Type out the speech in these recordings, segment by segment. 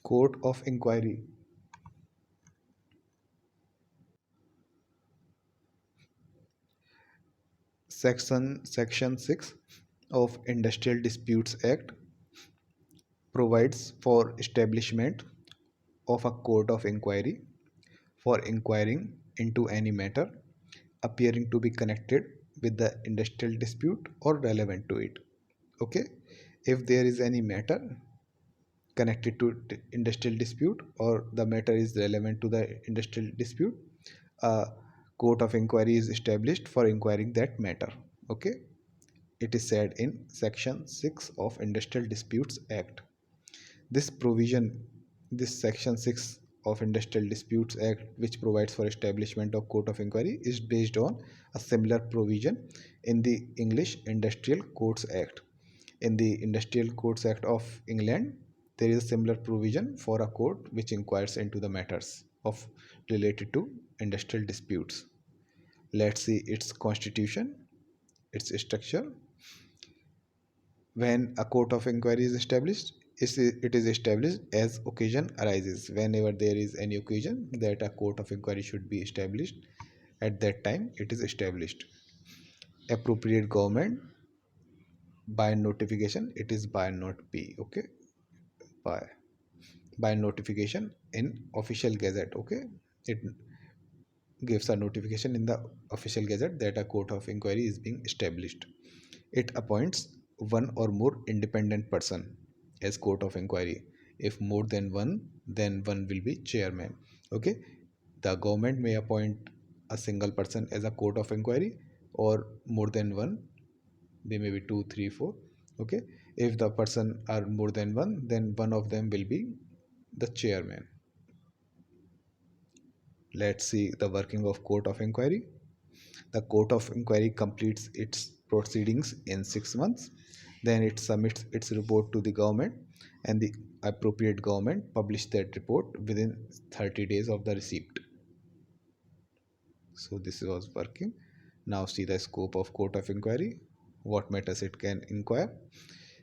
Court of Inquiry. Section 6 of Industrial Disputes Act provides for establishment of a court of inquiry for inquiring into any matter appearing to be connected with the industrial dispute or relevant to it. Okay, if there is any matter connected to industrial dispute or the matter is relevant to the industrial dispute, a court of inquiry is established for inquiring that matter. Okay, it is said in section 6 of Industrial Disputes Act. This provision, this section 6 of Industrial Disputes Act, which provides for establishment of court of inquiry, is based on a similar provision in the English Industrial Courts Act. In the Industrial Courts Act of England, there is a similar provision for a court which inquires into the matters of related to industrial disputes. Let's see its constitution, its structure. When a court of inquiry is established, it is established as occasion arises. Whenever there is any occasion that a court of inquiry should be established, at that time it is established. Appropriate government by notification, it is by not be. Okay, by notification in official gazette. Okay, it gives a notification in the official gazette that a court of inquiry is being established. It appoints one or more independent person as court of inquiry. If more than one, then one will be chairman. Okay, the government may appoint a single person as a court of inquiry or more than one, they may be 2 3 4. Okay, if the person are more than one, then one of them will be the chairman. Let's see the working of court of inquiry. The court of inquiry completes its proceedings in 6 months. Then it submits its report to the government, and the appropriate government publish that report within 30 days of the receipt. So this was working. Now see the scope of court of inquiry. What matters it can inquire?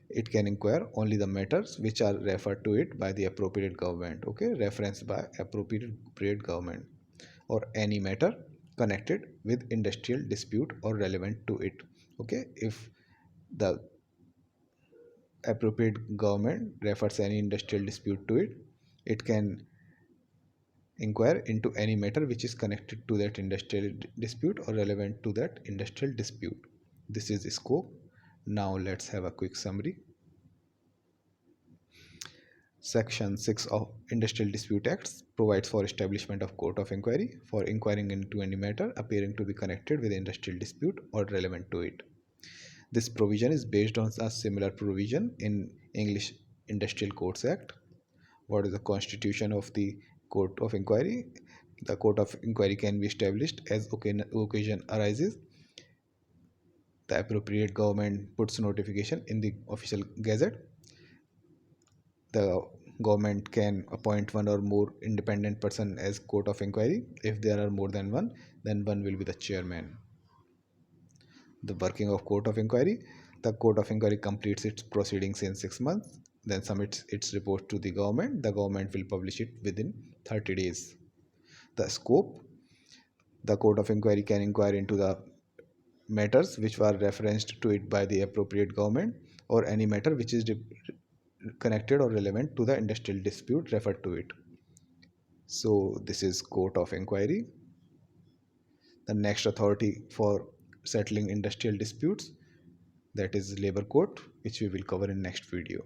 It can inquire only the matters which are referred to it by the appropriate government. Okay, referenced by appropriate government, or any matter connected with industrial dispute or relevant to it. Okay, if the appropriate government refers any industrial dispute to it, it can inquire into any matter which is connected to that industrial dispute or relevant to that industrial dispute. This is the scope. Now let's have a quick summary. Section 6 of Industrial Dispute Acts provides for establishment of court of inquiry for inquiring into any matter appearing to be connected with industrial dispute or relevant to it. This provision is based on a similar provision in English Industrial Courts Act. What is the constitution of the court of inquiry? The court of inquiry can be established as occasion arises. The appropriate government puts notification in the official gazette. The government can appoint one or more independent person as court of inquiry. If there are more than one, then one will be the chairman. The working of court of inquiry. The court of inquiry completes its proceedings in 6 months, then submits its report to the government. The government will publish it within 30 days. The scope. The court of inquiry can inquire into the matters which were referenced to it by the appropriate government, or any matter which is connected or relevant to the industrial dispute referred to it. So this is court of inquiry. The next authority for settling industrial disputes, that is labor court, which we will cover in next video.